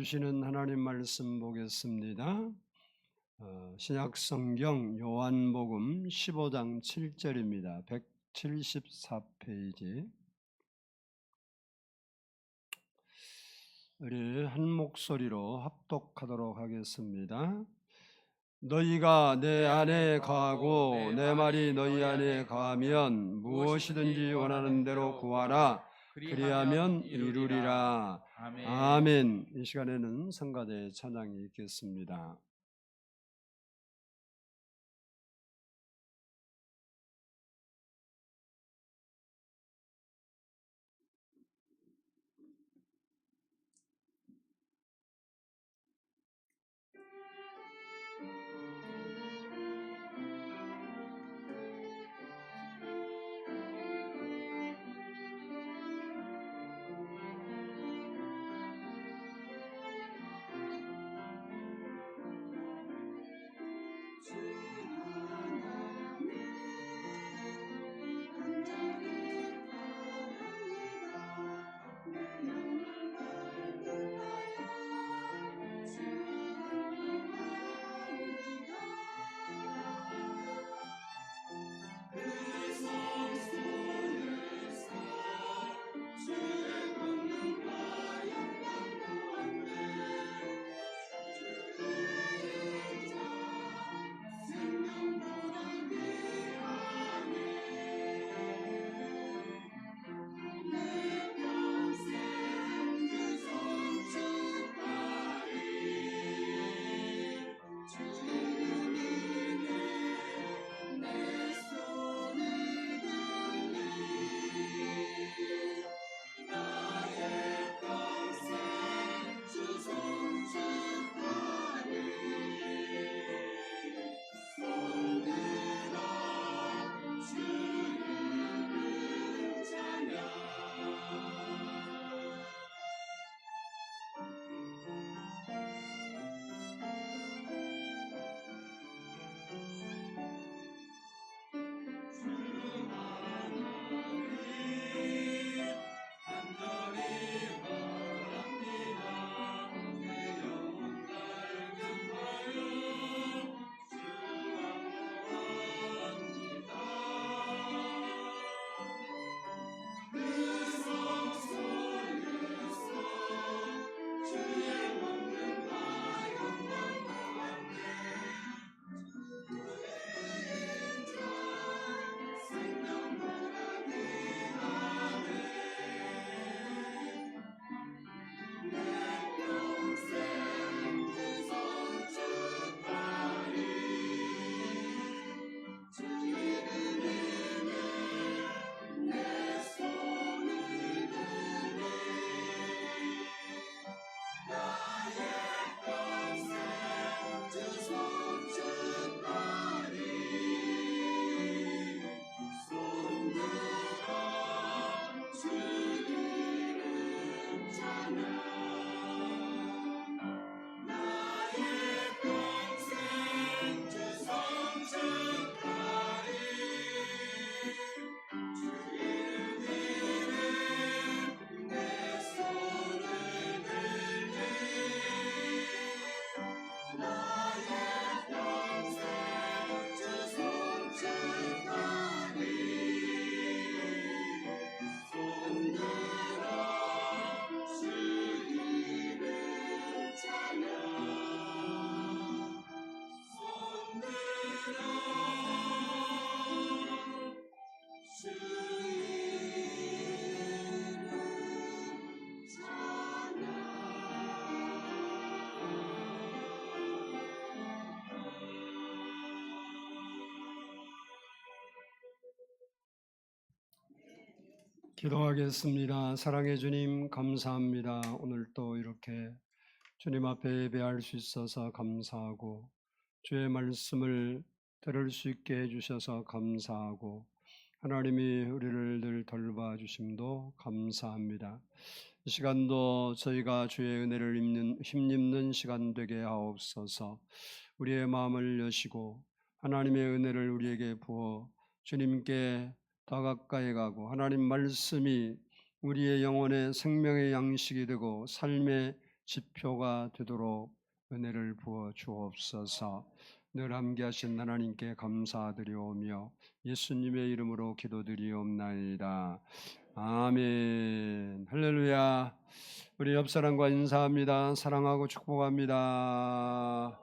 주시는 하나님 말씀 보겠습니다. 신약성경 요한복음 15장 7절입니다. 174페이지. 우리 한 목소리로 합독하도록 하겠습니다. 너희가 내 안에 거하고 내 말이 너희 안에 거하면 무엇이든지 원하는 대로 구하라. 그리하면 이루리라. 아멘. 이 시간에는 성가대의 찬양이 있겠습니다. 기도하겠습니다. 사랑의 주님, 감사합니다. 오늘 또 이렇게 주님 앞에 예배할 수 있어서 감사하고 주의 말씀을 들을 수 있게 해주셔서 감사하고 하나님이 우리를 늘 돌봐주심도 감사합니다. 이 시간도 저희가 주의 은혜를 힘입는 시간 되게 하옵소서. 우리의 마음을 여시고 하나님의 은혜를 우리에게 부어 주님께 더 가까이 가고 하나님 말씀이 우리의 영혼의 생명의 양식이 되고 삶의 지표가 되도록 은혜를 부어 주옵소서. 늘 함께하신 하나님께 감사드리오며 예수님의 이름으로 기도드리옵나이다. 아멘. 할렐루야. 우리 옆 사람과 인사합니다. 사랑하고 축복합니다.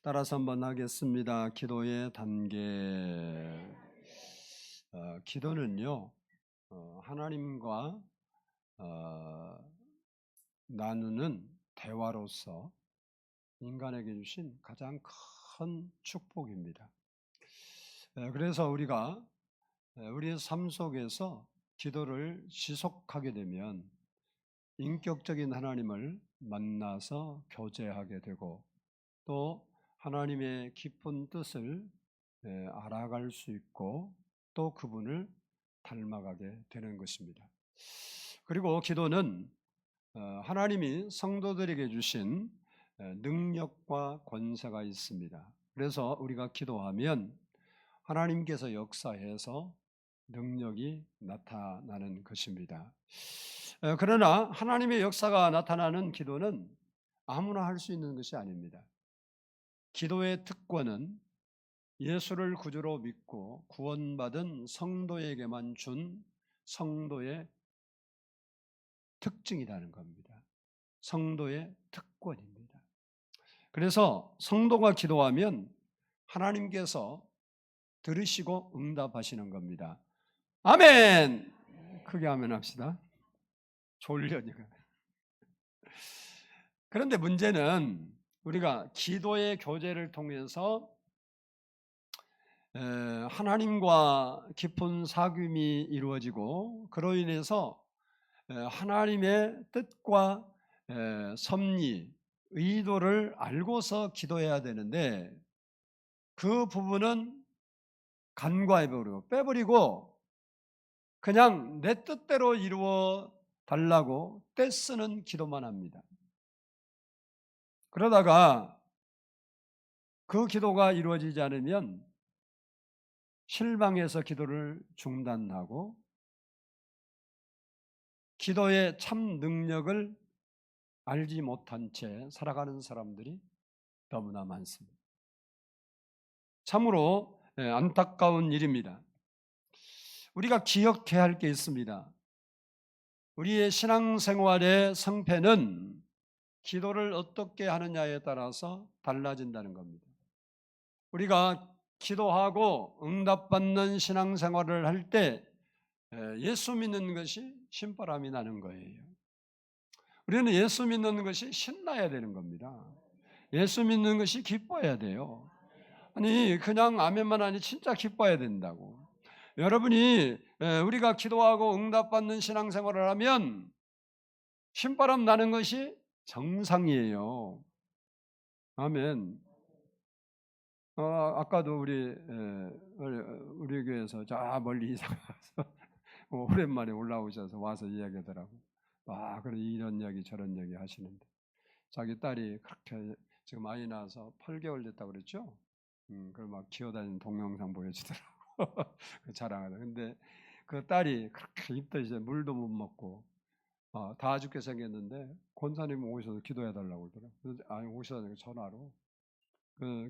따라서 한번 하겠습니다. 기도의 단계. 기도는요, 하나님과 나누는 대화로서 인간에게 주신 가장 큰 축복입니다. 그래서 우리가 우리의 삶 속에서 기도를 지속하게 되면 인격적인 하나님을 만나서 교제하게 되고 또 하나님의 깊은 뜻을 알아갈 수 있고 또 그분을 닮아가게 되는 것입니다. 그리고 기도는 하나님이 성도들에게 주신 능력과 권세가 있습니다. 그래서 우리가 기도하면 하나님께서 역사해서 능력이 나타나는 것입니다. 그러나 하나님의 역사가 나타나는 기도는 아무나 할 수 있는 것이 아닙니다. 기도의 특권은 예수를 구주로 믿고 구원받은 성도에게만 준 성도의 특징이라는 겁니다. 성도의 특권입니다. 그래서 성도가 기도하면 하나님께서 들으시고 응답하시는 겁니다. 아멘! 크게 아멘 합시다. 졸려니까. 그런데 문제는 우리가 기도의 교제를 통해서 하나님과 깊은 사귐이 이루어지고 그로 인해서 하나님의 뜻과 섭리, 의도를 알고서 기도해야 되는데 그 부분은 간과해버리고 빼버리고 그냥 내 뜻대로 이루어 달라고 떼쓰는 기도만 합니다. 그러다가 그 기도가 이루어지지 않으면 실망해서 기도를 중단하고 기도의 참 능력을 알지 못한 채 살아가는 사람들이 너무나 많습니다. 참으로 안타까운 일입니다. 우리가 기억해야 할 게 있습니다. 우리의 신앙생활의 성패는 기도를 어떻게 하느냐에 따라서 달라진다는 겁니다. 우리가 기도하고 응답받는 신앙생활을 할 때 예수 믿는 것이 신바람이 나는 거예요. 우리는 예수 믿는 것이 신나야 되는 겁니다. 예수 믿는 것이 기뻐야 돼요. 아니 그냥 아멘만 하니 진짜 기뻐야 된다고. 여러분이 우리가 기도하고 응답받는 신앙생활을 하면 신바람 나는 것이 정상이에요. 아멘. 아까도 우리 교회에서 저 멀리 이사 가서 오랜만에 올라오셔서 와서 이야기하더라고. 그래 이런 이야기 저런 이야기 하시는데 자기 딸이 그렇게 지금 아이 낳아서 8개월 됐다고 그랬죠. 그걸 막 기어다니는 동영상 보여주더라고. 자랑하다. 근데 그 딸이 그렇게 입덧이 물도 못 먹고 다 죽게 생겼는데 권사님 오셔서 기도해 달라고 그러더라고. 아니 오셔서 전화로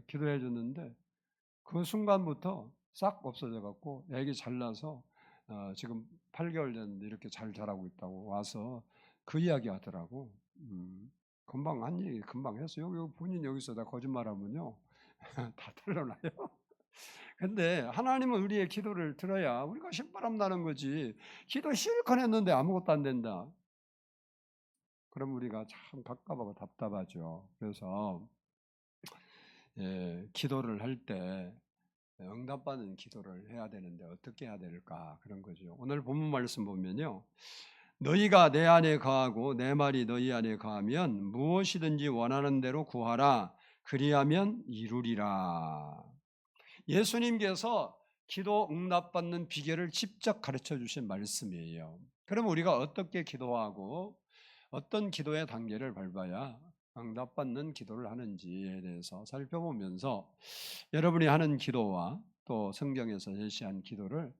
기도해 줬는데 그 순간부터 싹 없어져 갖고 애기 잘나서 지금 8개월 됐는데 이렇게 잘 자라고 있다고 와서 그 이야기 하더라고. 금방 한 얘기 금방 했어요. 본인 여기서 다 거짓말하면요 다 틀려나요. 근데 하나님은 우리의 기도를 들어야 우리가 신바람 나는 거지. 기도 실컷 했는데 아무것도 안 된다. 그럼 우리가 참 갑갑하고 답답하죠. 그래서 기도를 할 때 응답받는 기도를 해야 되는데 어떻게 해야 될까 그런 거죠. 오늘 본문 말씀 보면요. 너희가 내 안에 거하고 내 말이 너희 안에 거하면 무엇이든지 원하는 대로 구하라. 그리하면 이루리라. 예수님께서 기도 응답받는 비결을 직접 가르쳐 주신 말씀이에요. 그럼 우리가 어떻게 기도하고 어떤 기도의 단계를 밟아야 응답받는 기도를 하는지에 대해서 살펴보면서 여러분이 하는 기도와 또 성경에서 제시한 기도를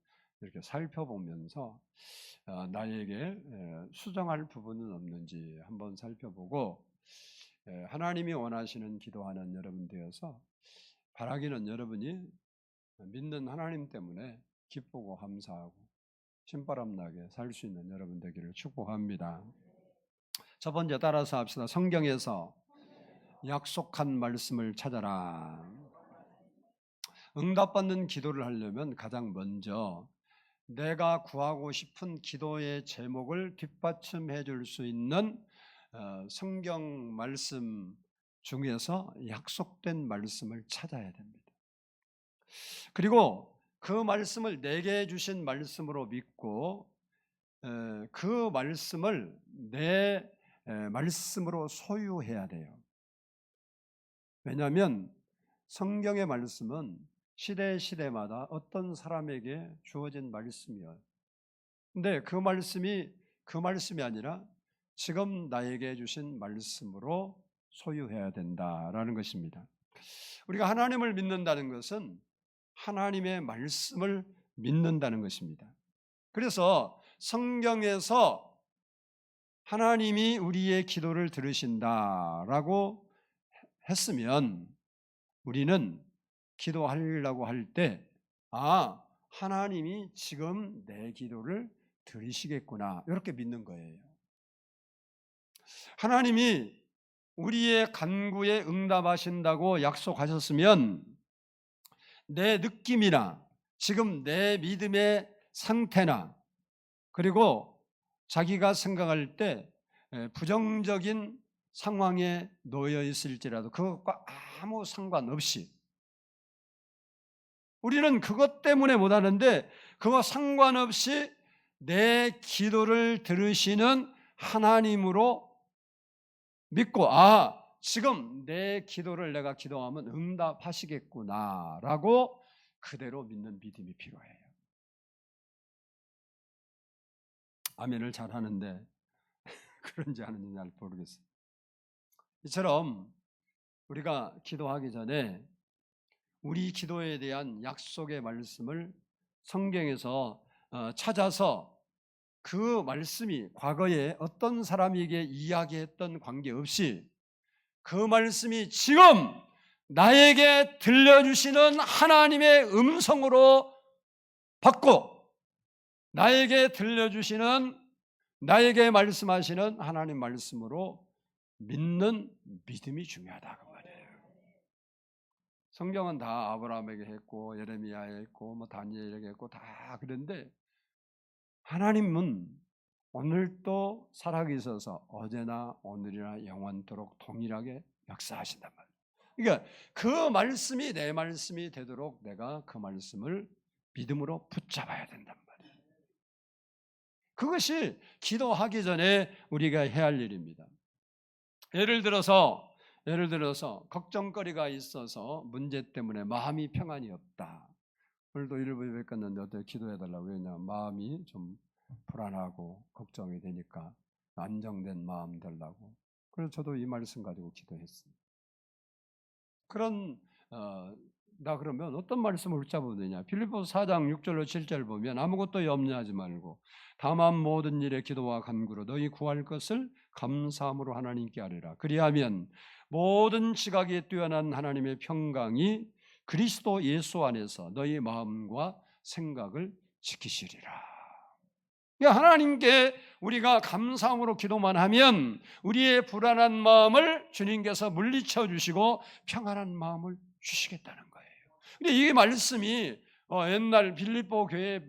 이렇게 살펴보면서 나에게 수정할 부분은 없는지 한번 살펴보고 하나님이 원하시는 기도하는 여러분 되어서 바라기는 여러분이 믿는 하나님 때문에 기쁘고 감사하고 신바람 나게 살 수 있는 여러분 되기를 축복합니다. 첫 번째 따라서 합시다. 성경에서 약속한 말씀을 찾아라. 응답받는 기도를 하려면 가장 먼저 내가 구하고 싶은 기도의 제목을 뒷받침해 줄 수 있는 성경 말씀 중에서 약속된 말씀을 찾아야 됩니다. 그리고 그 말씀을 내게 주신 말씀으로 믿고 그 말씀을 내 말씀으로 소유해야 돼요. 왜냐하면 성경의 말씀은 시대마다 어떤 사람에게 주어진 말씀이에요. 근데 그 말씀이 아니라 지금 나에게 주신 말씀으로 소유해야 된다라는 것입니다. 우리가 하나님을 믿는다는 것은 하나님의 말씀을 믿는다는 것입니다. 그래서 성경에서 하나님이 우리의 기도를 들으신다라고 했으면 우리는 기도하려고 할 때 하나님이 지금 내 기도를 들으시겠구나 이렇게 믿는 거예요. 하나님이 우리의 간구에 응답하신다고 약속하셨으면 내 느낌이나 지금 내 믿음의 상태나 그리고 자기가 생각할 때 부정적인 상황에 놓여 있을지라도 그것과 아무 상관없이 우리는 그것 때문에 못하는데 그와 상관없이 내 기도를 들으시는 하나님으로 믿고 지금 내 기도를 내가 기도하면 응답하시겠구나라고 그대로 믿는 믿음이 필요해요. 아멘을 잘하는데 그런지 하는지 잘 모르겠어요. 이처럼 우리가 기도하기 전에 우리 기도에 대한 약속의 말씀을 성경에서 찾아서 그 말씀이 과거에 어떤 사람에게 이야기했던 관계없이 그 말씀이 지금 나에게 들려주시는 하나님의 음성으로 받고 나에게 들려주시는 나에게 말씀하시는 하나님 말씀으로 믿는 믿음이 중요하다 그 말이에요. 성경은 다 아브라함에게 했고 예레미야에 했고 다니엘에게 했고 다 그런데 하나님은 오늘도 살아계셔서 어제나 오늘이나 영원토록 동일하게 역사하신단 말이에요. 그러니까 그 말씀이 내 말씀이 되도록 내가 그 말씀을 믿음으로 붙잡아야 된단 말이에요. 그것이 기도하기 전에 우리가 해야 할 일입니다. 예를 들어서 걱정거리가 있어서 문제 때문에 마음이 평안이 없다. 오늘도 일부 예배했는데 어떻게 기도해달라고. 왜냐 마음이 좀 불안하고 걱정이 되니까 안정된 마음 되려고. 그래서 저도 이 말씀 가지고 기도했습니다. 나 그러면 어떤 말씀을 붙잡으면 되냐. 빌립보서 4장 6절로 7절 보면 아무것도 염려하지 말고 다만 모든 일에 기도와 간구로 너희 구할 것을 감사함으로 하나님께 아뢰라. 그리하면 모든 지각에 뛰어난 하나님의 평강이 그리스도 예수 안에서 너희 마음과 생각을 지키시리라. 하나님께 우리가 감사함으로 기도만 하면 우리의 불안한 마음을 주님께서 물리쳐 주시고 평안한 마음을 주시겠다는 거예요. 근데 이 말씀이 옛날 빌립보 교회에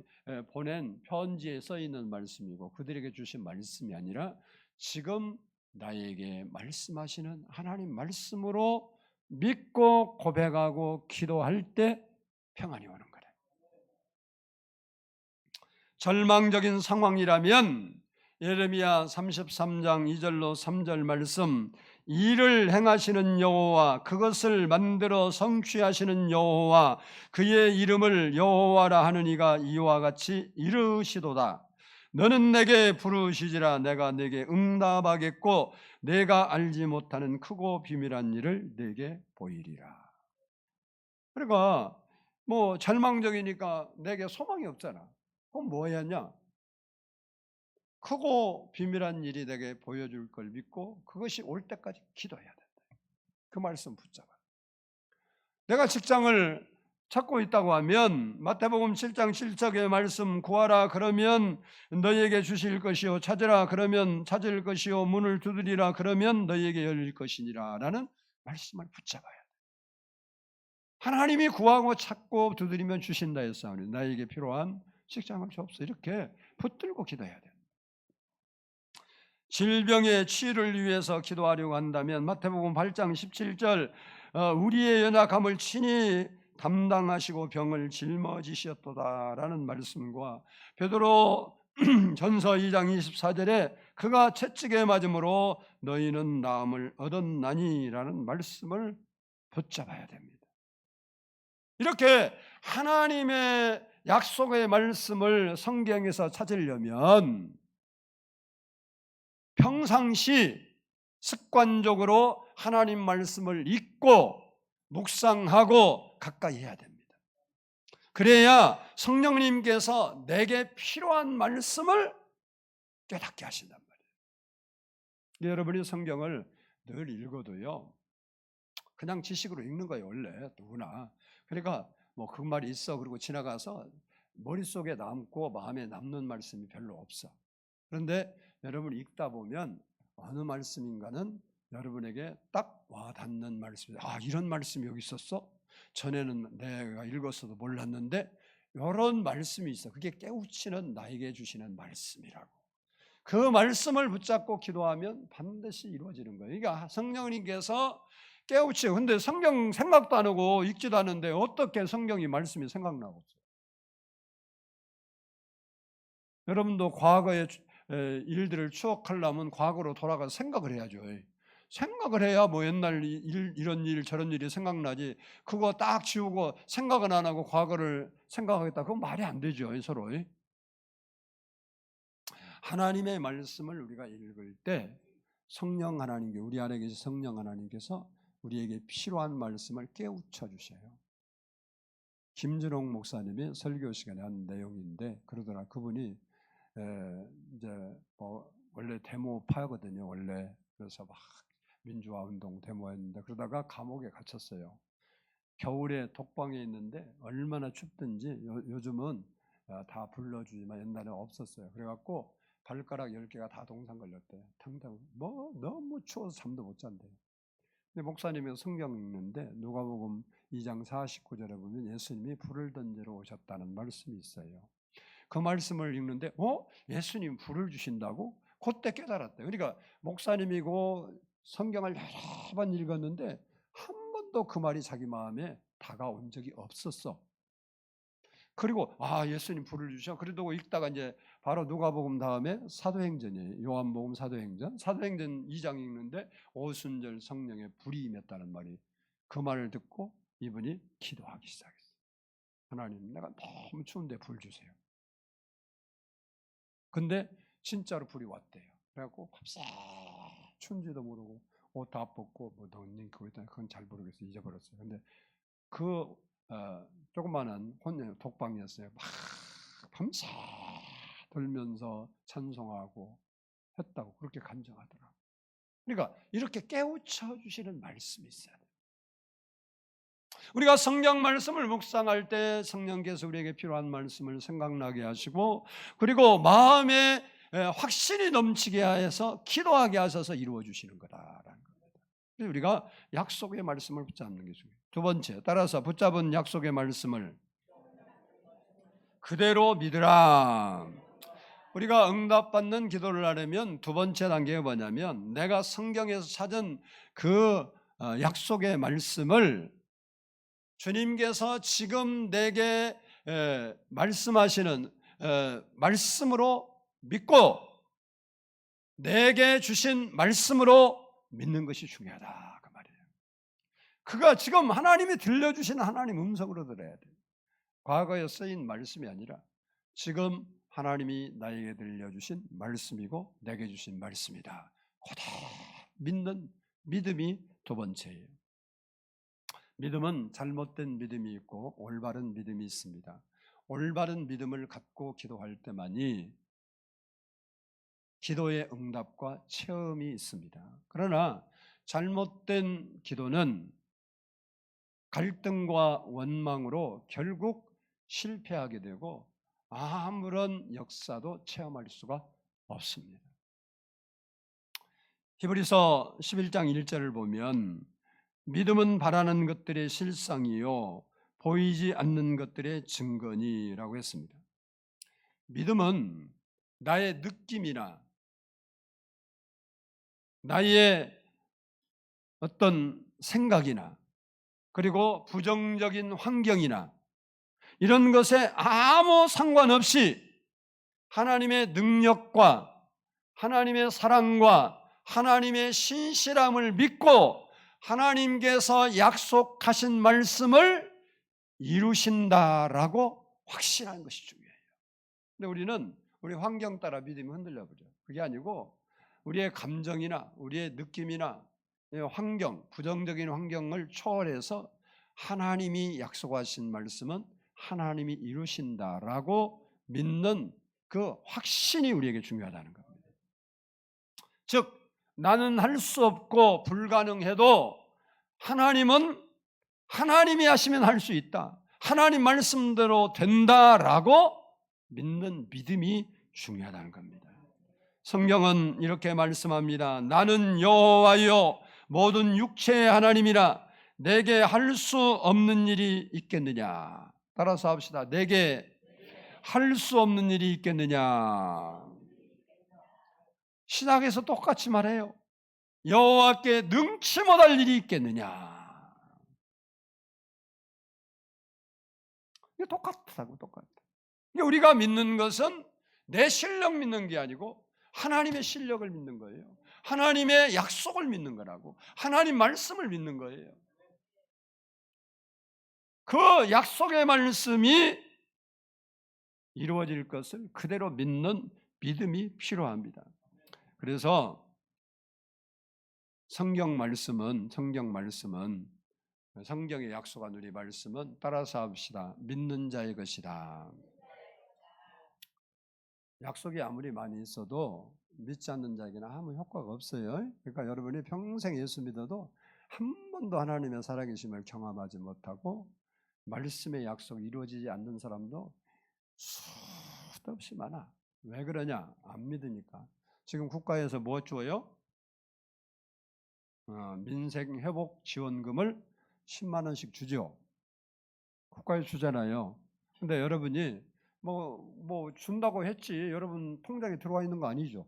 보낸 편지에 써 있는 말씀이고 그들에게 주신 말씀이 아니라 지금 나에게 말씀하시는 하나님 말씀으로 믿고 고백하고 기도할 때 평안이 오는 거예요. 절망적인 상황이라면 예레미야 33장 2절로 3절 말씀, 일을 행하시는 여호와 그것을 만들어 성취하시는 여호와 그의 이름을 여호와라 하는 이가 이와 같이 이르시도다. 너는 내게 부르시지라 내가 내게 응답하겠고 내가 알지 못하는 크고 비밀한 일을 내게 보이리라. 그러니까 절망적이니까 내게 소망이 없잖아. 그럼 뭐 해야 하냐? 크고 비밀한 일이 내게 보여줄 걸 믿고 그것이 올 때까지 기도해야 된다. 그 말씀 붙잡아. 내가 직장을 찾고 있다고 하면 마태복음 7장 7절의 말씀, 구하라 그러면 너희에게 주실 것이요, 찾으라 그러면 찾을 것이요, 문을 두드리라 그러면 너희에게 열릴 것이니라 라는 말씀을 붙잡아야 돼. 하나님이 구하고 찾고 두드리면 주신다 했사오니 나에게 필요한 직장을 주옵소서, 이렇게 붙들고 기도해야 돼. 질병의 치유를 위해서 기도하려고 한다면 마태복음 8장 17절 우리의 연약함을 친히 담당하시고 병을 짊어지셨도다라는 말씀과 베드로 전서 2장 24절에 그가 채찍에 맞음으로 너희는 나음을 얻었나니라는 말씀을 붙잡아야 됩니다. 이렇게 하나님의 약속의 말씀을 성경에서 찾으려면 평상시 습관적으로 하나님 말씀을 읽고 묵상하고 가까이 해야 됩니다. 그래야 성령님께서 내게 필요한 말씀을 깨닫게 하신단 말이에요. 여러분이 성경을 늘 읽어도요, 그냥 지식으로 읽는 거예요. 원래 누구나. 그러니까 뭐 그 말이 있어 그리고 지나가서 머릿속에 남고 마음에 남는 말씀이 별로 없어. 그런데 여러분이 읽다 보면 어느 말씀인가는 여러분에게 딱 와닿는 말씀이, 아, 이런 말씀이 여기 있었어? 전에는 내가 읽었어도 몰랐는데 이런 말씀이 있어. 그게 깨우치는 나에게 주시는 말씀이라고. 그 말씀을 붙잡고 기도하면 반드시 이루어지는 거예요. 그러니까 성령님께서 깨우치고, 근데 성경 생각도 안 하고 읽지도 않는데 어떻게 성경이 말씀이 생각나고 있어요? 여러분도 과거의 일들을 추억하려면 과거로 돌아가서 생각을 해야죠. 생각을 해야 뭐 옛날 이런 일 저런 일이 생각나지, 그거 딱 지우고 생각은 안 하고 과거를 생각하겠다, 그건 말이 안 되죠. 서로. 하나님의 말씀을 우리가 읽을 때 성령 하나님께, 우리 안에 계신 성령 하나님께서 우리에게 필요한 말씀을 깨우쳐 주셔요. 김준홍 목사님이 설교 시간에 한 내용인데 그러더라. 그분이 이제 뭐 원래 데모파거든요. 원래 그래서 막 민주화 운동 데모했는데 그러다가 감옥에 갇혔어요. 겨울에 독방에 있는데 얼마나 춥든지 요즘은 다 불러주지만 옛날에 없었어요. 그래갖고 발가락 10개가 다 동상 걸렸대요. 당장 뭐 너무 추워서 잠도 못 잔대요. 근데 목사님이 성경 읽는데 누가복음 2장 49절에 보면 예수님이 불을 던지러 오셨다는 말씀이 있어요. 그 말씀을 읽는데 예수님 불을 주신다고? 그때 깨달았대요. 그러니까 목사님이고 성경을 여러 번 읽었는데 한 번도 그 말이 자기 마음에 다가온 적이 없었어. 그리고 예수님 불을 주셔. 그러고 읽다가 이제 바로 누가복음 다음에 사도행전이에요. 요한복음 사도행전 2장 읽는데 오순절 성령의 불이 임했다는 말이, 그 말을 듣고 이분이 기도하기 시작했어요. 하나님, 내가 너무 추운데 불 주세요. 근데 진짜로 불이 왔대요. 그래갖고 값싸 춘지도 모르고 옷 다 벗고 뭐 넌닝 그건 잘 모르겠어요. 잊어버렸어요. 근데 그 조그마한 독방이었어요. 막 밤새 돌면서 찬송하고 했다고 그렇게 간증하더라고요. 그러니까 이렇게 깨우쳐 주시는 말씀이 있어요. 우리가 성경 말씀을 묵상할 때 성령께서 우리에게 필요한 말씀을 생각나게 하시고, 그리고 마음에 확신이 넘치게 하여서 기도하게 하셔서 이루어 주시는 거다라는 겁니다. 그래서 우리가 약속의 말씀을 붙잡는 게 중요해요. 두 번째, 따라서 붙잡은 약속의 말씀을 그대로 믿으라. 우리가 응답받는 기도를 하려면 두 번째 단계가 뭐냐면, 내가 성경에서 찾은 그 약속의 말씀을 주님께서 지금 내게 말씀하시는 말씀으로 믿고 내게 주신 말씀으로 믿는 것이 중요하다, 그 말이에요. 그가 지금 하나님이 들려주신 하나님 음성으로 들어야 돼요. 과거에 쓰인 말씀이 아니라 지금 하나님이 나에게 들려주신 말씀이고 내게 주신 말씀이다, 그대로 믿는 믿음이 두 번째예요. 믿음은 잘못된 믿음이 있고 올바른 믿음이 있습니다. 올바른 믿음을 갖고 기도할 때만이 기도의 응답과 체험이 있습니다. 그러나 잘못된 기도는 갈등과 원망으로 결국 실패하게 되고 아무런 역사도 체험할 수가 없습니다. 히브리서 11장 1절을 보면 믿음은 바라는 것들의 실상이요 보이지 않는 것들의 증거니라고 했습니다. 믿음은 나의 느낌이나 나의 어떤 생각이나 그리고 부정적인 환경이나 이런 것에 아무 상관없이 하나님의 능력과 하나님의 사랑과 하나님의 신실함을 믿고 하나님께서 약속하신 말씀을 이루신다라고 확신하는 것이 중요해요. 근데 우리는 우리 환경 따라 믿음이 흔들려 버려요. 그게 아니고 우리의 감정이나 우리의 느낌이나 환경, 부정적인 환경을 초월해서 하나님이 약속하신 말씀은 하나님이 이루신다라고 믿는 그 확신이 우리에게 중요하다는 겁니다. 즉 나는 할 수 없고 불가능해도 하나님은 하나님이 하시면 할 수 있다. 하나님 말씀대로 된다라고 믿는 믿음이 중요하다는 겁니다. 성경은 이렇게 말씀합니다. 나는 여호와여 모든 육체의 하나님이라 내게 할 수 없는 일이 있겠느냐. 따라서 합시다. 내게 할 수 없는 일이 있겠느냐. 신학에서 똑같이 말해요. 여호와께 능치 못할 일이 있겠느냐. 이게 똑같다고 똑같아. 우리가 믿는 것은 내 실력 믿는 게 아니고 하나님의 실력을 믿는 거예요. 하나님의 약속을 믿는 거라고. 하나님 말씀을 믿는 거예요. 그 약속의 말씀이 이루어질 것을 그대로 믿는 믿음이 필요합니다. 그래서 성경의 약속한 우리 말씀은 따라서 합시다. 믿는 자의 것이다. 약속이 아무리 많이 있어도 믿지 않는 자에게는 아무 효과가 없어요. 그러니까 여러분이 평생 예수 믿어도 한 번도 하나님의 살아계심을 경험하지 못하고 말씀의 약속이 이루어지지 않는 사람도 수도 없이 많아. 왜 그러냐? 안 믿으니까. 지금 국가에서 뭐 줘요? 민생회복지원금을 10만 원씩 주죠. 국가에 주잖아요. 근데 여러분이 뭐 준다고 했지 여러분 통장에 들어와 있는 거 아니죠?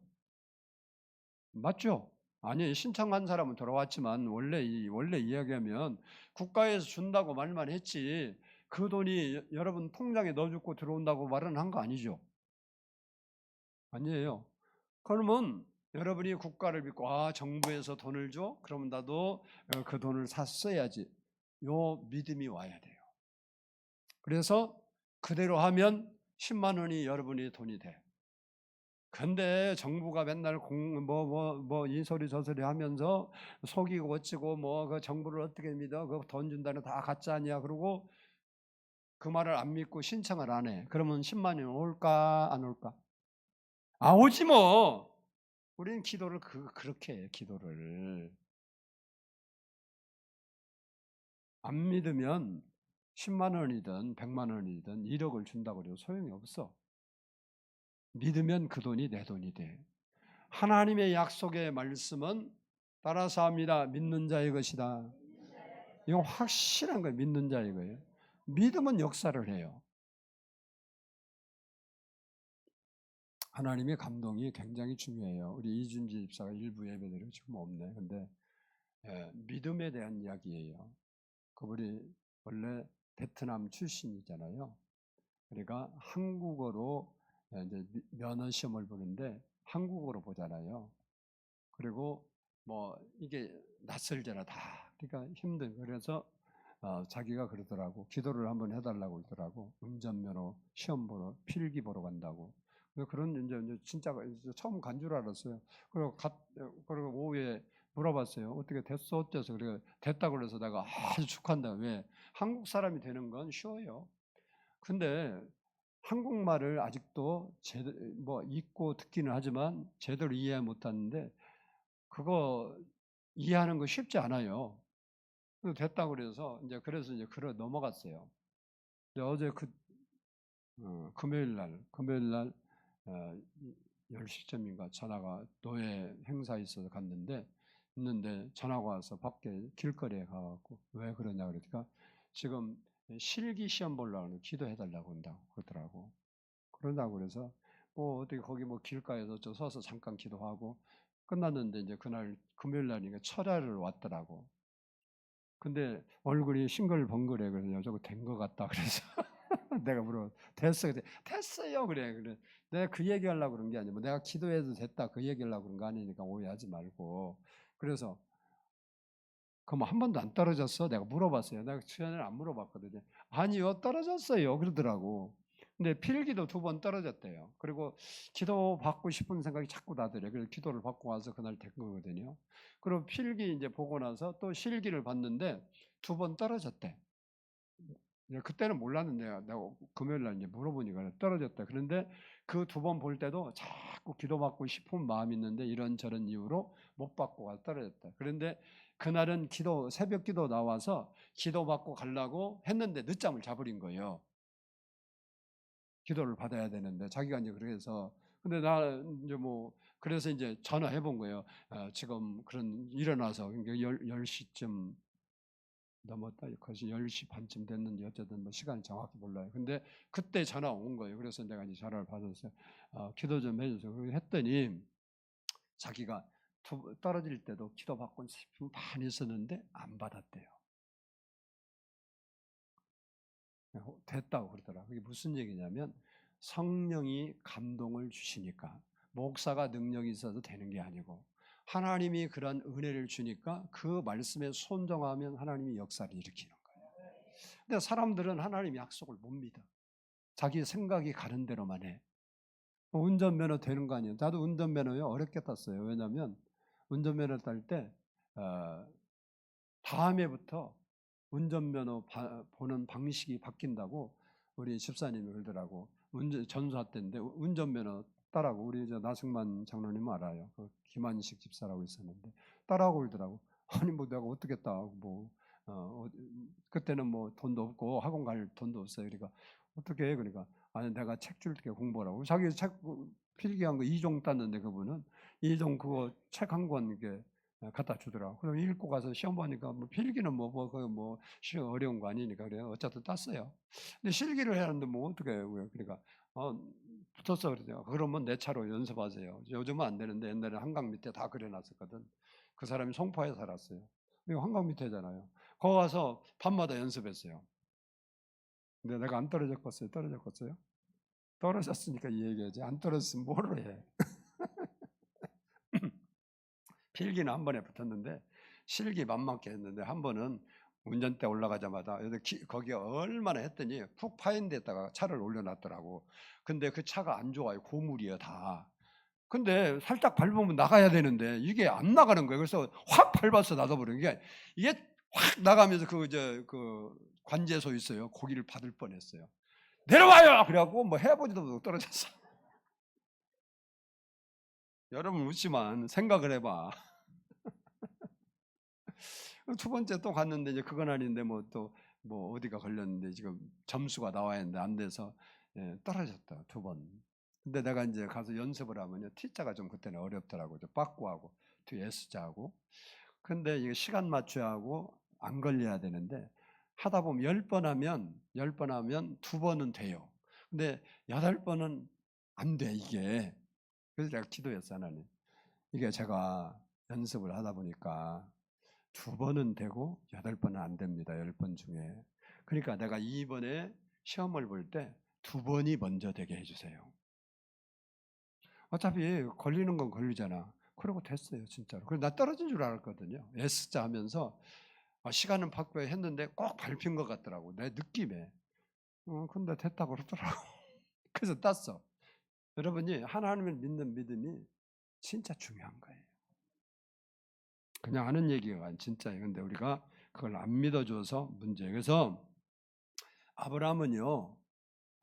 맞죠? 아니 신청한 사람은 들어왔지만 원래 이야기하면 국가에서 준다고 말만 했지 그 돈이 여러분 통장에 넣어주고 들어온다고 말은 한 거 아니죠? 아니에요. 그러면 여러분이 국가를 믿고 정부에서 돈을 줘? 그러면 나도 그 돈을 써야지. 요 믿음이 와야 돼요. 그래서 그대로 하면 10만 원이 여러분의 돈이 돼. 근데 정부가 맨날 이 소리 저 소리 하면서 속이고 어찌고 그 정부를 어떻게 믿어? 그 돈 준다는 다 가짜 아니야? 그러고 그 말을 안 믿고 신청을 안 해. 그러면 10만 원이 올까 안 올까? 오지 뭐. 우리는 기도를 그렇게 해요. 기도를 안 믿으면 10만 원이든 100만 원이든 1억을 준다고 해도 소용이 없어. 믿으면 그 돈이 내 돈이 돼. 하나님의 약속의 말씀은 따라서 합니다. 믿는 자의 것이다. 이건 확실한 거예요. 믿는 자의 거예요. 믿음은 역사를 해요. 하나님의 감동이 굉장히 중요해요. 우리 이준지 집사가 일부 예배드리고 지금 없네. 근데 믿음에 대한 이야기예요. 그분이 원래 베트남 출신이잖아요. 그러니까 한국어로 이제 면허 시험을 보는데 한국어로 보잖아요. 그리고 이게 낯설잖아 다. 그러니까 힘든. 그래서 자기가 그러더라고. 기도를 한번 해달라고 그러더라고. 운전면허 시험 보러 필기 보러 간다고. 그런 이제 진짜 처음 간 줄 알았어요. 그리고 오후에 물어봤어요. 어떻게 됐어? 어째서? 그래 됐다고 그래서 내가 아주 축하한다. 왜? 한국 사람이 되는 건 쉬워요. 근데 한국말을 아직도 뭐 읽고 듣기는 하지만 제대로 이해 못하는데 그거 이해하는 거 쉽지 않아요. 됐다고 그래서 이제 글을 넘어갔어요. 근데 어제 금요일 날 10시쯤인가 전화가 노예 행사 있어서 있는데 전화가 와서 밖에 길거리에 가갖고 왜 그러냐 그러니까 지금 실기 시험 보려고 기도해달라고 한다고 그러더라고. 그런다고 그래서 뭐 어떻게 거기 뭐 길가에서 서서 잠깐 기도하고 끝났는데 이제 그날 금요일 날이니까 철야를 왔더라고. 근데 얼굴이 싱글벙글해. 그래서 여자가 된 것 같다 그래서 내가 됐어. 그래. 됐어요. 그래. 내가 그 얘기하려고 그런 게 아니고 뭐 내가 기도해도 됐다 그 얘기하려고 그런 거 아니니까 오해하지 말고. 그래서 그럼 한 번도 안 떨어졌어? 내가 물어봤어요. 내가 수연을 안 물어봤거든요. 아니요, 떨어졌어요. 그러더라고. 근데 필기도 2번 떨어졌대요. 그리고 기도 받고 싶은 생각이 자꾸 나더래요. 그래서 기도를 받고 와서 그날 된 거거든요. 그리고 필기 이제 보고 나서 또 실기를 봤는데 2번 떨어졌대. 그때는 몰랐는데 내가 금요일 날 이제 물어보니까 떨어졌다. 그런데 그 2번 볼 때도 자꾸 기도받고 싶은 마음이 있는데 이런저런 이유로 못 받고 가 떨어졌다. 그런데 그날은 새벽 기도 나와서 기도받고 가려고 했는데 늦잠을 자버린 거예요. 기도를 받아야 되는데 자기가 이제 그래서 근데 나 이제 그래서 이제 전화해 본 거예요. 지금 일어나서 10시쯤 넘었다. 거의 10시 반쯤 됐는지 어쨌든 뭐 시간 정확히 몰라요. 근데 그때 전화 온 거예요. 그래서 내가 이제 전화를 받아서 기도 좀 해줘서 했더니 자기가 떨어질 때도 기도 받고 많이 있었는데 안 받았대요. 됐다고 그러더라. 그게 무슨 얘기냐면 성령이 감동을 주시니까 목사가 능력이 있어도 되는 게 아니고 하나님이 그런 은혜를 주니까 그 말씀에 순종하면 하나님이 역사를 일으키는 거예요. 근데 사람들은 하나님 약속을 못 믿어. 자기 생각이 가는 대로만 해. 운전면허 되는 거 아니에요. 나도 운전면허요 어렵게 땄어요. 왜냐하면 운전면허 딸때 다음 해부터 운전면허 보는 방식이 바뀐다고 우리 집사님이 그러더라고. 전수할 때인데 운전면허 따라고 우리 나승만 장로님 알아요. 그 김한식 집사라고 있었는데 따라고 그러더라고. 아니 뭐 내가 어떻게 따? 그때는 뭐 돈도 없고 학원 갈 돈도 없어요. 그러니까 어떻게 해? 그러니까 아니 내가 책 줄게 공부하라고. 자기 책 필기한 거 2종 땄는데 그분은 2종 그거 책 한 권 이게 갖다 주더라고. 그럼 읽고 가서 시험 보니까 뭐 필기는 시험 어려운 거 아니니까 그래요. 어쨌든 땄어요. 근데 실기를 해야 하는데 뭐 어떻게 해요? 그러니까 붙었어 그러죠. 그러면 내 차로 연습하세요. 요즘은 안 되는데 옛날에 한강 밑에 다 그려놨었거든. 그 사람이 송파에 살았어요. 이거 한강 밑에잖아요. 거기 가서 밤마다 연습했어요. 근데 내가 안 떨어졌겠어요? 떨어졌겠어요? 떨어졌으니까 이 얘기하지. 안 떨어졌으면 뭐를 해. 필기는 한 번에 붙었는데 실기 만만케 했는데 한 번은 운전대 올라가자마자 거기에 얼마나 했더니 푹 파인 데다가 차를 올려놨더라고. 근데 그 차가 안 좋아요. 고물이에요 다. 근데 살짝 밟으면 나가야 되는데 이게 안 나가는 거예요. 그래서 확 밟아서 나가버리는 게 이게 확 나가면서 그 관제소 있어요. 거기를 받을 뻔했어요. 내려와요. 그래갖고 뭐 해보지도 못하고 떨어졌어. 여러분 웃지만 생각을 해봐. 2번째 또 갔는데 이제 그건 아닌데 어디가 걸렸는데 지금 점수가 나와야 하는데 안 돼서 떨어졌다 2번. 근데 내가 이제 가서 연습을 하면요 T자가 좀 그때는 어렵더라고요. 빠꾸하고 뒤에 S자하고. 근데 이게 시간 맞춰야 하고 안 걸려야 되는데 하다 보면 10번 하면 2번은 돼요. 근데 8번은 안 돼 이게. 그래서 내가 기도했어 하나님. 이게 제가 연습을 하다 보니까 2번은 되고 8번은 안 됩니다. 10번 중에. 그러니까 내가 이번에 시험을 볼 때 2번이 먼저 되게 해주세요. 어차피 걸리는 건 걸리잖아. 그러고 됐어요 진짜로. 그래서 나 떨어진 줄 알았거든요. S자 하면서 시간은 바꿔야 했는데 꼭 밟힌 것 같더라고. 내 느낌에. 근데 됐다고 그러더라고. 그래서 땄어. 여러분이 하나님을 믿는 믿음이 진짜 중요한 거예요. 그냥 하는 얘기가 진짜예요. 근데 우리가 그걸 안 믿어줘서 문제예요. 그래서 아브라함은요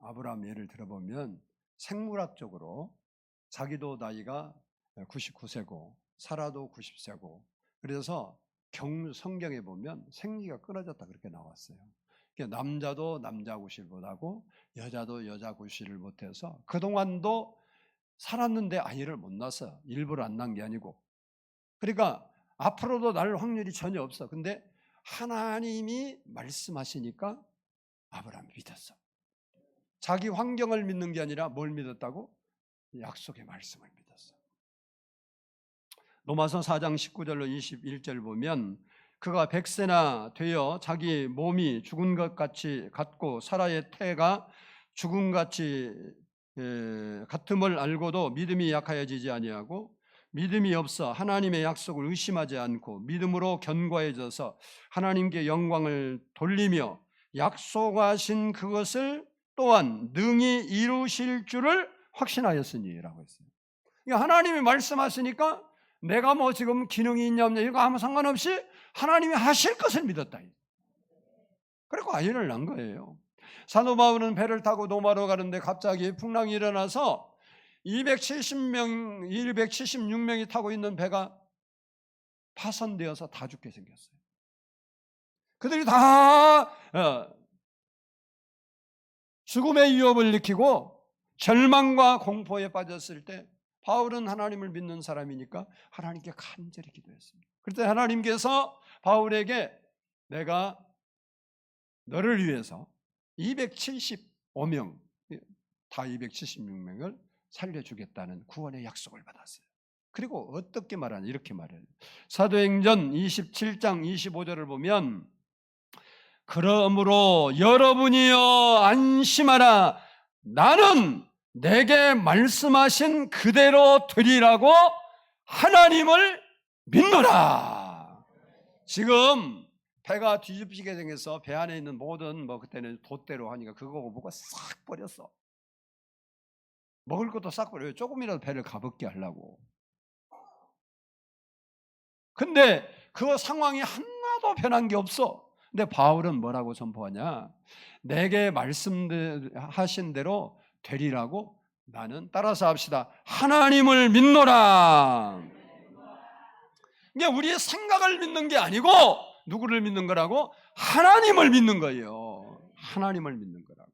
아브라함 예를 들어보면 생물학적으로 자기도 나이가 99세고 사라도 90세고 그래서 성경에 보면 생리가 끊어졌다 그렇게 나왔어요. 그러니까 남자도 남자 구실을 못하고 여자도 여자 구실을 못해서 그동안도 살았는데 아이를 못 낳았어. 일부러 안 낳은 게 아니고. 그러니까 앞으로도 날 확률이 전혀 없어. 근데 하나님이 말씀하시니까 아브라함이 믿었어. 자기 환경을 믿는 게 아니라 뭘 믿었다고? 약속의 말씀을 믿었어. 로마서 4장 19절로 21절 보면 그가 100세나 되어 자기 몸이 죽은 것 같이 같고 사라의 태가 죽은 같이 같음을 알고도 믿음이 약하여지지 아니하고 믿음이 없어 하나님의 약속을 의심하지 않고 믿음으로 견고해져서 하나님께 영광을 돌리며 약속하신 그것을 또한 능히 이루실 줄을 확신하였으니라고 했어요. 그러니까 하나님이 말씀하시니까 내가 뭐 지금 기능이 있냐 없냐 이거 아무 상관없이 하나님이 하실 것을 믿었다. 그리고 아이를 낳은 거예요. 사도 바울은 배를 타고 로마로 가는데 갑자기 풍랑이 일어나서 276명이 타고 있는 배가 파손되어서 다 죽게 생겼어요. 그들이 다 죽음의 위협을 느끼고 절망과 공포에 빠졌을 때 바울은 하나님을 믿는 사람이니까 하나님께 간절히 기도했습니다. 그때 하나님께서 바울에게 내가 너를 위해서 275명, 다 276명을 살려주겠다는 구원의 약속을 받았어요. 그리고 어떻게 말하냐 이렇게 말해요. 사도행전 27장 25절을 보면 그러므로 여러분이여 안심하라 나는 내게 말씀하신 그대로 되리라고 하나님을 믿노라. 지금 배가 뒤집히게 생겨서 배 안에 있는 모든 그때는 돛대로 하니까 그거 뭐가 싹 버렸어. 먹을 것도 싹 버려요. 조금이라도 배를 가볍게 하려고. 근데 그 상황이 하나도 변한 게 없어. 근데 바울은 뭐라고 선포하냐? 내게 말씀하신 대로 되리라고 나는 따라서 합시다. 하나님을 믿노라. 그러니까 우리의 생각을 믿는 게 아니고 누구를 믿는 거라고? 하나님을 믿는 거예요. 하나님을 믿는 거라고.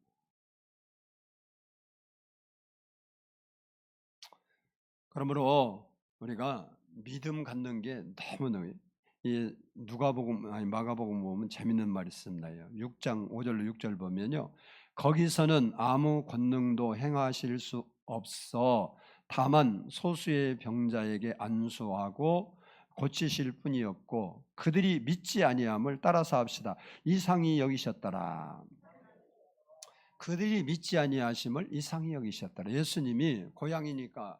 그러므로 우리가 믿음 갖는 게 너무 이 누가복음 아니 마가복음 보면 재밌는 말이 있습니다. 6장 5절로 6절 보면요. 거기서는 아무 권능도 행하실 수 없어 다만 소수의 병자에게 안수하고 고치실 뿐이었고 그들이 믿지 아니함을 따라서 합시다. 이상히 여기셨더라. 그들이 믿지 아니하심을 이상히 여기셨더라. 예수님이 고향이니까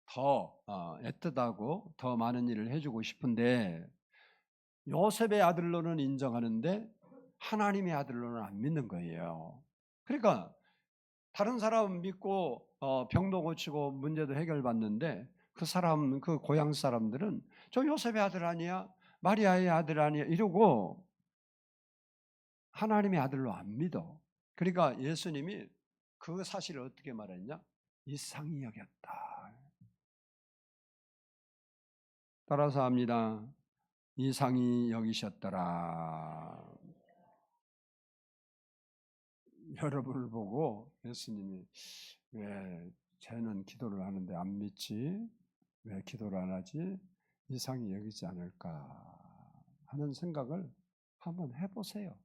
더 애틋하고 더 많은 일을 해주고 싶은데 요셉의 아들로는 인정하는데 하나님의 아들로는 안 믿는 거예요. 그러니까 다른 사람 믿고 병도 고치고 문제도 해결받는데 그 사람 그 고향 사람들은 저 요셉의 아들 아니야? 마리아의 아들 아니야? 이러고 하나님의 아들로 안 믿어. 그러니까 예수님이 그 사실을 어떻게 말했냐? 이상히 여겼다. 따라서 합니다. 이상히 여기셨더라. 여러분을 보고 예수님이 왜 쟤는 기도를 하는데 안 믿지? 왜 기도를 안 하지? 이상히 여기지 않을까 하는 생각을 한번 해보세요.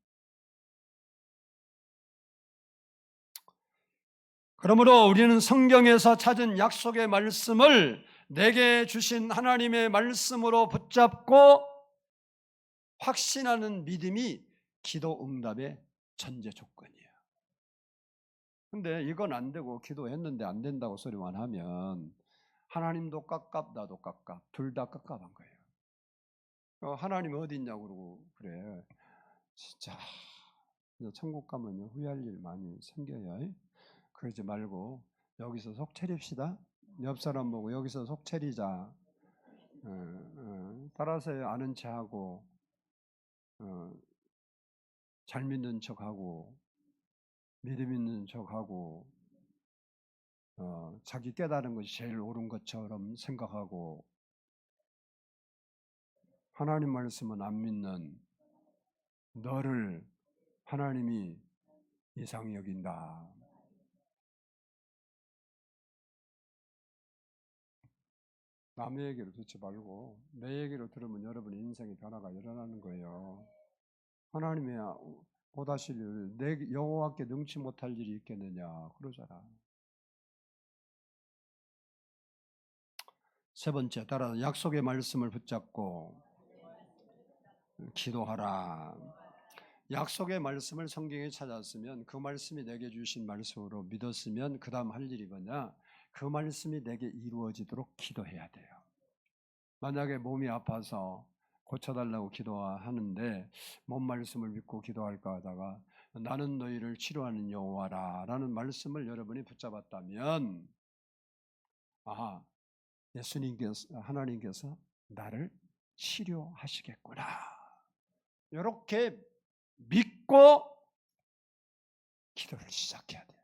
그러므로 우리는 성경에서 찾은 약속의 말씀을 내게 주신 하나님의 말씀으로 붙잡고 확신하는 믿음이 기도 응답의 전제 조건이에요. 근데 이건 안 되고 기도했는데 안 된다고 소리만 하면 하나님도 깝깝 나도 깝깝 둘 다 깝깝한 거예요. 하나님 어디 있냐고 그러고 그래. 진짜 천국 가면요 후회할 일 많이 생겨요. 그러지 말고 여기서 속 차립시다. 옆 사람 보고 여기서 속 차리자. 따라서 아는 체하고 잘 믿는 척하고 믿음 있는 척하고 자기 깨달은 것이 제일 옳은 것처럼 생각하고 하나님 말씀은 안 믿는 너를 하나님이 이상히 여긴다. 남의 얘기를 듣지 말고 내 얘기를 들으면 여러분의 인생의 변화가 일어나는 거예요. 하나님의 보다실 내 여호와께 능치 못할 일이 있겠느냐 그러잖아. 세 번째, 따라 약속의 말씀을 붙잡고 기도하라. 약속의 말씀을 성경에 찾았으면 그 말씀이 내게 주신 말씀으로 믿었으면 그 다음 할 일이 뭐냐? 그 말씀이 내게 이루어지도록 기도해야 돼요. 만약에 몸이 아파서 고쳐달라고 기도하는데 뭔 말씀을 믿고 기도할까 하다가 나는 너희를 치료하는 여호와라 라는 말씀을 여러분이 붙잡았다면 예수님께서 하나님께서 나를 치료하시겠구나 이렇게 믿고 기도를 시작해야 돼요.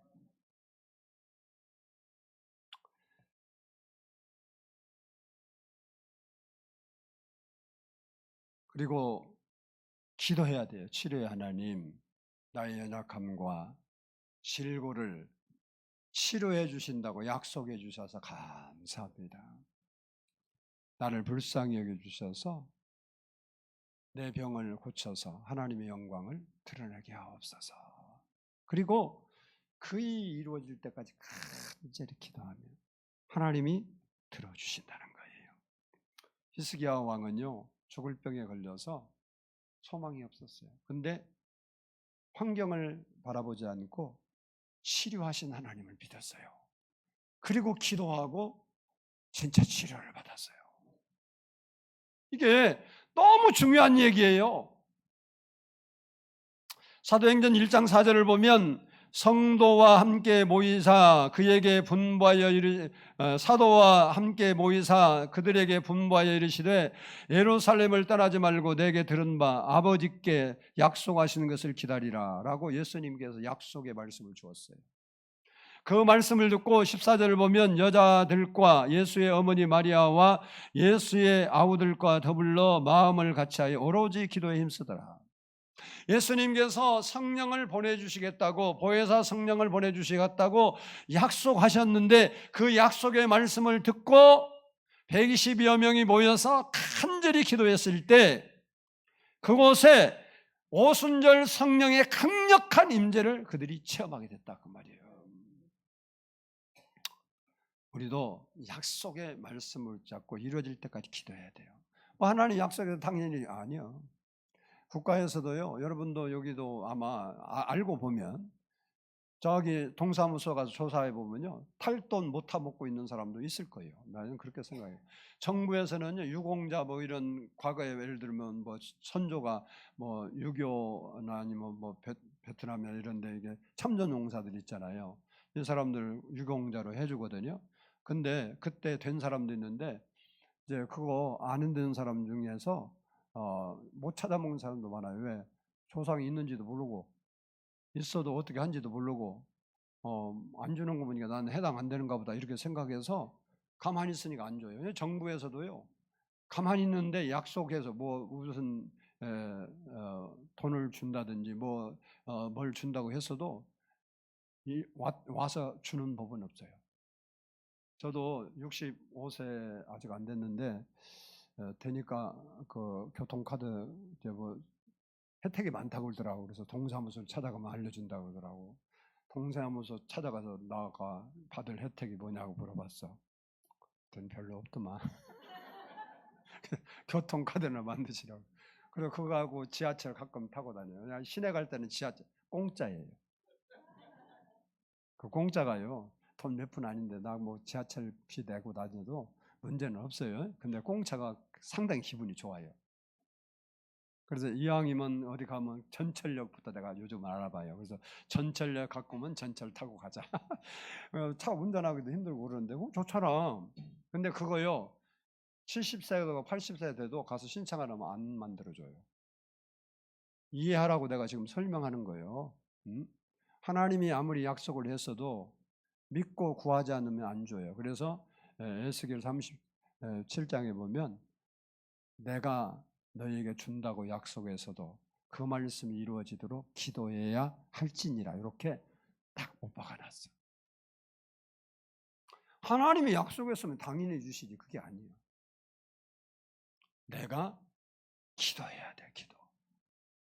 그리고 기도해야 돼요. 치료의 하나님, 나의 연약함과 실고를 치료해 주신다고 약속해 주셔서 감사합니다. 나를 불쌍히 여겨 주셔서 내 병을 고쳐서 하나님의 영광을 드러내게 하옵소서. 그리고 그 일이 이루어질 때까지 간절히 기도하면 하나님이 들어주신다는 거예요. 히스기야 왕은요 죽을 병에 걸려서 소망이 없었어요. 근데 환경을 바라보지 않고 치료하신 하나님을 믿었어요. 그리고 기도하고 진짜 치료를 받았어요. 이게 너무 중요한 얘기예요. 사도행전 1장 4절을 보면 성도와 함께 모이사 그에게 분부하여 사도와 함께 모이사 그들에게 분부하여 이르시되 예루살렘을 떠나지 말고 내게 들은 바 아버지께 약속하시는 것을 기다리라 라고 예수님께서 약속의 말씀을 주었어요. 그 말씀을 듣고 14절을 보면 여자들과 예수의 어머니 마리아와 예수의 아우들과 더불어 마음을 같이하여 오로지 기도에 힘쓰더라. 예수님께서 성령을 보내주시겠다고 보혜사 성령을 보내주시겠다고 약속하셨는데 그 약속의 말씀을 듣고 120여 명이 모여서 간절히 기도했을 때 그곳에 오순절 성령의 강력한 임재를 그들이 체험하게 됐다 그 말이에요. 우리도 약속의 말씀을 잡고 이루어질 때까지 기도해야 돼요. 하나님 약속에서 당연히 아니요. 국가에서도요. 여러분도 여기도 아마 알고 보면 저기 동사무소 가서 조사해 보면요. 탈돈 못 타먹고 있는 사람도 있을 거예요. 나는 그렇게 생각해요. 정부에서는요. 유공자 뭐 이런 과거에 예를 들면 뭐 선조가 뭐 유교나 아니면 뭐 베트남이나 이런 데 이게 참전 용사들 있잖아요. 이 사람들 유공자로 해 주거든요. 근데 그때 된 사람도 있는데 이제 그거 아는 되는 사람 중에서 못 찾아먹는 사람도 많아요. 왜? 조상이 있는지도 모르고 있어도 어떻게 한지도 모르고 안 주는 거 보니까 나는 해당 안 되는가 보다 이렇게 생각해서 가만히 있으니까 안 줘요. 정부에서도요. 가만히 있는데 약속해서 뭐 무슨 돈을 준다든지 뭘 준다고 했어도 와서 주는 법은 없어요. 저도 65세 아직 안 됐는데 되니까 그 교통카드 뭐 혜택이 많다고 그러더라고. 그래서 동사무소를 찾아가면 알려준다고 그러더라고. 동사무소 찾아가서 나가 받을 혜택이 뭐냐고 물어봤어. 돈 별로 없더만. 교통카드나 만드시라고. 그리고 그거하고 지하철 가끔 타고 다녀요. 시내 갈 때는 지하철 공짜예요. 그 공짜가요. 돈 몇 푼 아닌데 나 뭐 지하철비 내고 다녀도 문제는 없어요. 근데 공짜가 상당히 기분이 좋아요. 그래서 이왕이면 어디 가면 전철역부터 내가 요즘 알아봐요. 그래서 전철역 갖고 오면 전철 타고 가자. 차 운전하기도 힘들고 그러는데 좋잖아. 근데 그거요. 70세가 80세 돼도 가서 신청 안 하면 안 만들어줘요. 이해하라고 내가 지금 설명하는 거예요. 하나님이 아무리 약속을 했어도 믿고 구하지 않으면 안 줘요. 그래서 에스겔 37장에 보면 내가 너희에게 준다고 약속해서도 그 말씀이 이루어지도록 기도해야 할지니라 이렇게 딱 못 박아놨어. 하나님이 약속했으면 당연히 주시지. 그게 아니에요. 내가 기도해야 돼. 기도.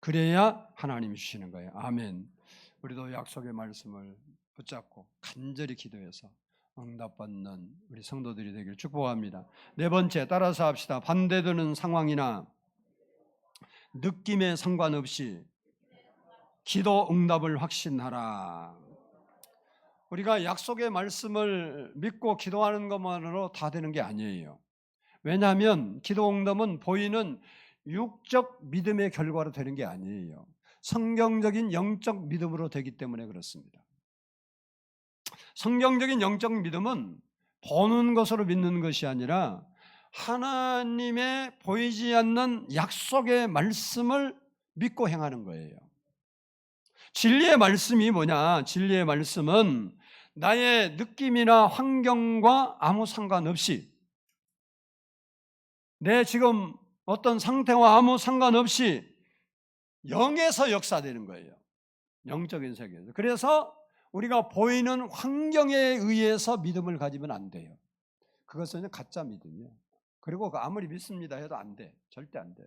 그래야 하나님이 주시는 거예요. 아멘. 우리도 약속의 말씀을 붙잡고 간절히 기도해서 응답받는 우리 성도들이 되기를 축복합니다. 네 번째, 따라서 합시다. 반대되는 상황이나 느낌에 상관없이 기도 응답을 확신하라. 우리가 약속의 말씀을 믿고 기도하는 것만으로 다 되는 게 아니에요. 왜냐하면 기도 응답은 보이는 육적 믿음의 결과로 되는 게 아니에요. 성경적인 영적 믿음으로 되기 때문에 그렇습니다. 성경적인 영적 믿음은 보는 것으로 믿는 것이 아니라 하나님의 보이지 않는 약속의 말씀을 믿고 행하는 거예요. 진리의 말씀이 뭐냐? 진리의 말씀은 나의 느낌이나 환경과 아무 상관없이 내 지금 어떤 상태와 아무 상관없이 영에서 역사되는 거예요. 영적인 세계에서. 그래서 우리가 보이는 환경에 의해서 믿음을 가지면 안 돼요. 그것은 가짜 믿음이에요. 그리고 아무리 믿습니다 해도 안 돼. 절대 안 돼.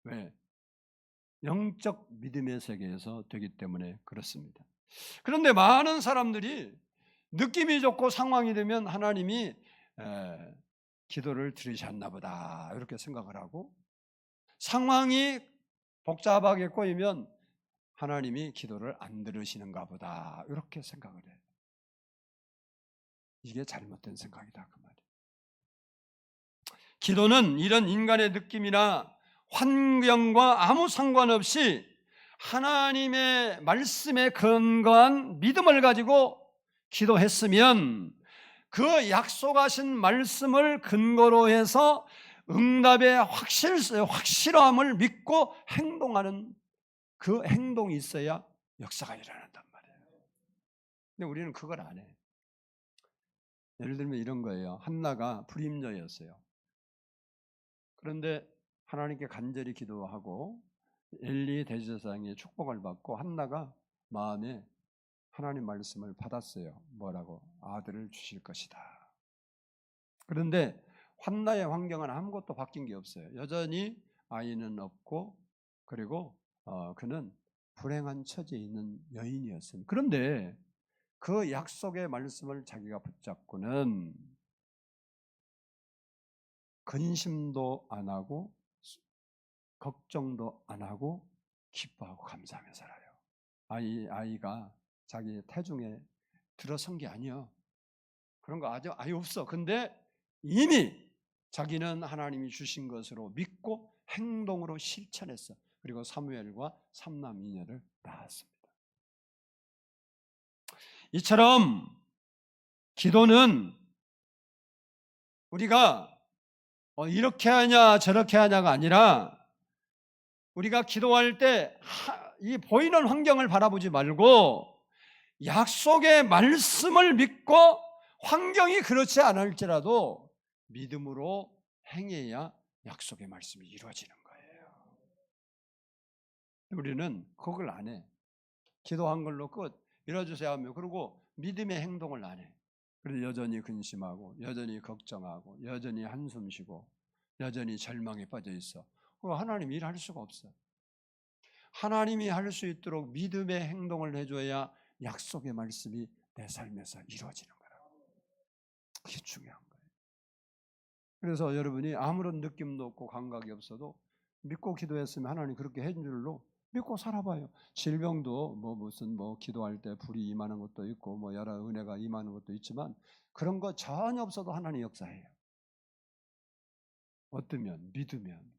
왜? 영적 믿음의 세계에서 되기 때문에 그렇습니다. 그런데 많은 사람들이 느낌이 좋고 상황이 되면 하나님이 기도를 들으셨나 보다 이렇게 생각을 하고, 상황이 복잡하게 꼬이면 하나님이 기도를 안 들으시는가 보다 이렇게 생각을 해요. 이게 잘못된 생각이다 그 말이에요. 기도는 이런 인간의 느낌이나 환경과 아무 상관없이 하나님의 말씀에 근거한 믿음을 가지고 기도했으면 그 약속하신 말씀을 근거로 해서 응답의 확실함을 믿고 행동하는 그 행동이 있어야 역사가 일어난단 말이에요. 근데 우리는 그걸 안 해. 예를 들면 이런 거예요. 한나가 불임녀였어요. 그런데 하나님께 간절히 기도하고 엘리 대제사장의 축복을 받고 한나가 마음에 하나님 말씀을 받았어요. 뭐라고? 아들을 주실 것이다. 그런데 한나의 환경은 아무것도 바뀐 게 없어요. 여전히 아이는 없고, 그리고 그는 불행한 처지에 있는 여인이었습니다. 그런데 그 약속의 말씀을 자기가 붙잡고는 근심도 안 하고 걱정도 안 하고 기뻐하고 감사하며 살아요. 아이가 자기 태중에 들어선 게 아니야. 그런 거 아예 없어. 근데 이미 자기는 하나님이 주신 것으로 믿고 행동으로 실천했어. 그리고 사무엘과 삼남 이녀를 낳았습니다. 이처럼 기도는 우리가 이렇게 하냐 저렇게 하냐가 아니라, 우리가 기도할 때 이 보이는 환경을 바라보지 말고 약속의 말씀을 믿고 환경이 그렇지 않을지라도 믿음으로 행해야 약속의 말씀이 이루어지는 거예요. 우리는 그걸 안 해. 기도한 걸로 끝, 이뤄주세요 하며, 그리고 믿음의 행동을 안 해. 그래서 여전히 근심하고 여전히 걱정하고 여전히 한숨 쉬고 여전히 절망에 빠져 있어. 하나님 일할 수가 없어. 하나님이 할 수 있도록 믿음의 행동을 해줘야 약속의 말씀이 내 삶에서 이루어지는 거라고. 그게 중요한 거예요. 그래서 여러분이 아무런 느낌도 없고 감각이 없어도 믿고 기도했으면 하나님 그렇게 해준 줄로 믿고 살아봐요. 질병도 무슨 기도할 때 불이 임하는 것도 있고 여러 은혜가 임하는 것도 있지만 그런 거 전혀 없어도 하나님 역사해요. 어떠면 믿으면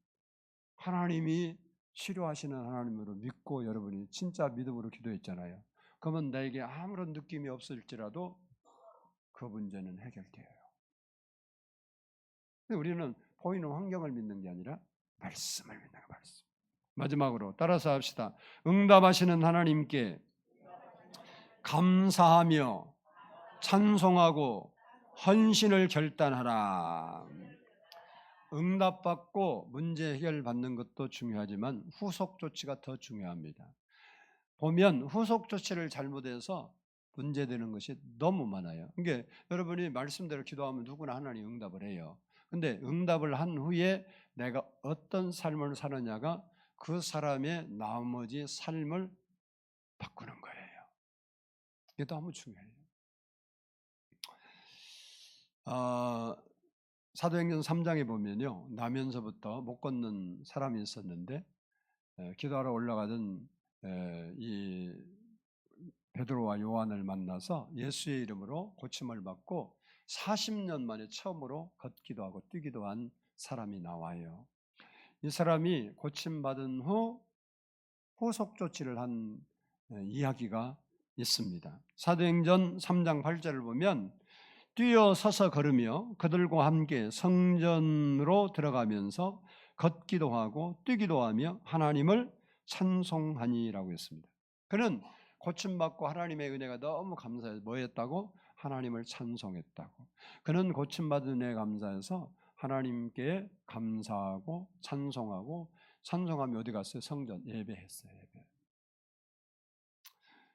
하나님이 치료하시는 하나님으로 믿고 여러분이 진짜 믿음으로 기도했잖아요. 그러면 나에게 아무런 느낌이 없을지라도 그 문제는 해결돼요. 근데 우리는 보이는 환경을 믿는 게 아니라 말씀을 믿는 거예요. 말씀. 마지막으로 따라서 합시다. 응답하시는 하나님께 감사하며 찬송하고 헌신을 결단하라. 응답받고 문제 해결받는 것도 중요하지만 후속 조치가 더 중요합니다. 보면 후속 조치를 잘못해서 문제되는 것이 너무 많아요. 그러니까 여러분이 말씀대로 기도하면 누구나 하나님 응답을 해요. 근데 응답을 한 후에 내가 어떤 삶을 사느냐가 그 사람의 나머지 삶을 바꾸는 거예요. 이게 너무 중요해요. 사도행전 3장에 보면요, 나면서부터 못 걷는 사람이 있었는데 기도하러 올라가던 이 베드로와 요한을 만나서 예수의 이름으로 고침을 받고 40년 만에 처음으로 걷기도 하고 뛰기도 한 사람이 나와요. 이 사람이 고침받은 후 후속 조치를 한 이야기가 있습니다. 사도행전 3장 8절을 보면 뛰어 서서 걸으며 그들과 함께 성전으로 들어가면서 걷기도 하고 뛰기도 하며 하나님을 찬송하니라고 했습니다. 그는 고침받고 하나님의 은혜가 너무 감사해서 뭐 했다고? 하나님을 찬송했다고. 그는 고침받은 은혜에 감사해서 하나님께 감사하고 찬송하고, 찬송하며 어디 갔어요? 성전 예배했어요. 예배.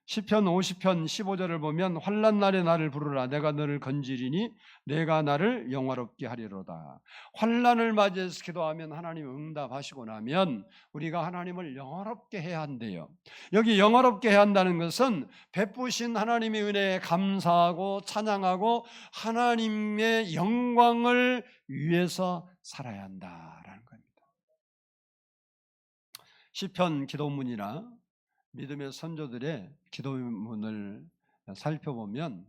시편 50편 15절을 보면 환난 날에 나를 부르라 내가 너를 건지리니 내가 나를 영화롭게 하리로다. 환난을 맞이해서 기도하면 하나님 응답하시고 나면 우리가 하나님을 영화롭게 해야 한대요. 여기 영화롭게 해야 한다는 것은 베푸신 하나님의 은혜에 감사하고 찬양하고 하나님의 영광을 위해서 살아야 한다라는 겁니다. 시편 기도문이나 믿음의 선조들의 기도문을 살펴보면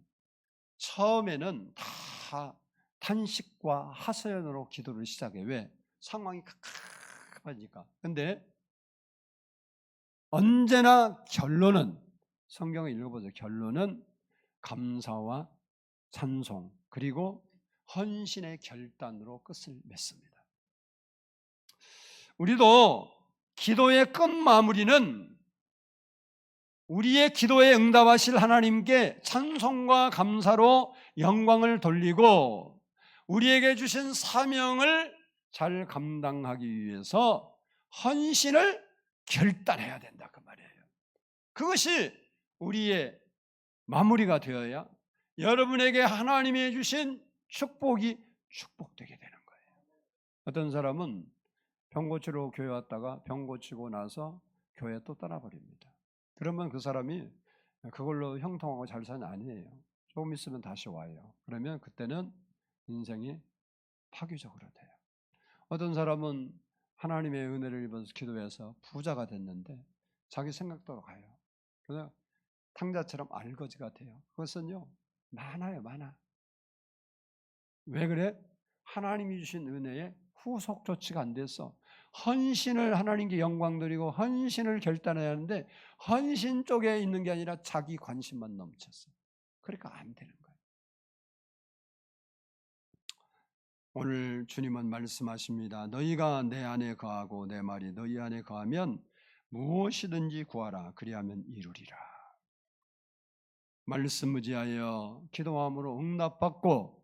처음에는 다 탄식과 하소연으로 기도를 시작해. 왜? 상황이 갑갑하니까. 근데 언제나 결론은, 성경을 읽어보세요. 결론은 감사와 찬송 그리고 헌신의 결단으로 끝을 맺습니다. 우리도 기도의 끝 마무리는 우리의 기도에 응답하실 하나님께 찬송과 감사로 영광을 돌리고 우리에게 주신 사명을 잘 감당하기 위해서 헌신을 결단해야 된다 그 말이에요. 그것이 우리의 마무리가 되어야 여러분에게 하나님이 주신 축복이 축복되게 되는 거예요. 어떤 사람은 병 고치러 교회 왔다가 병 고치고 나서 교회 또 떠나버립니다. 그러면 그 사람이 그걸로 형통하고 잘 사는 아니에요. 조금 있으면 다시 와요. 그러면 그때는 인생이 파괴적으로 돼요. 어떤 사람은 하나님의 은혜를 입어서 기도해서 부자가 됐는데 자기 생각대로 가요. 그래서 탕자처럼 알거지가 돼요. 그것은요 많아요. 많아. 왜 그래? 하나님이 주신 은혜에 후속 조치가 안 돼서 헌신을 하나님께 영광 드리고 헌신을 결단해야 하는데 헌신 쪽에 있는 게 아니라 자기 관심만 넘쳤어요. 그러니까 안 되는 거예요. 오늘 주님은 말씀하십니다. 너희가 내 안에 거하고 내 말이 너희 안에 거하면 무엇이든지 구하라 그리하면 이루리라. 말씀 의지하여 기도함으로 응답받고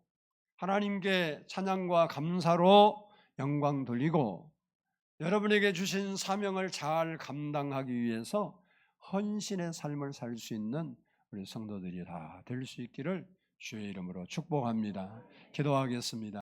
하나님께 찬양과 감사로 영광 돌리고 여러분에게 주신 사명을 잘 감당하기 위해서 헌신의 삶을 살 수 있는 우리 성도들이 다 될 수 있기를 주의 이름으로 축복합니다. 기도하겠습니다.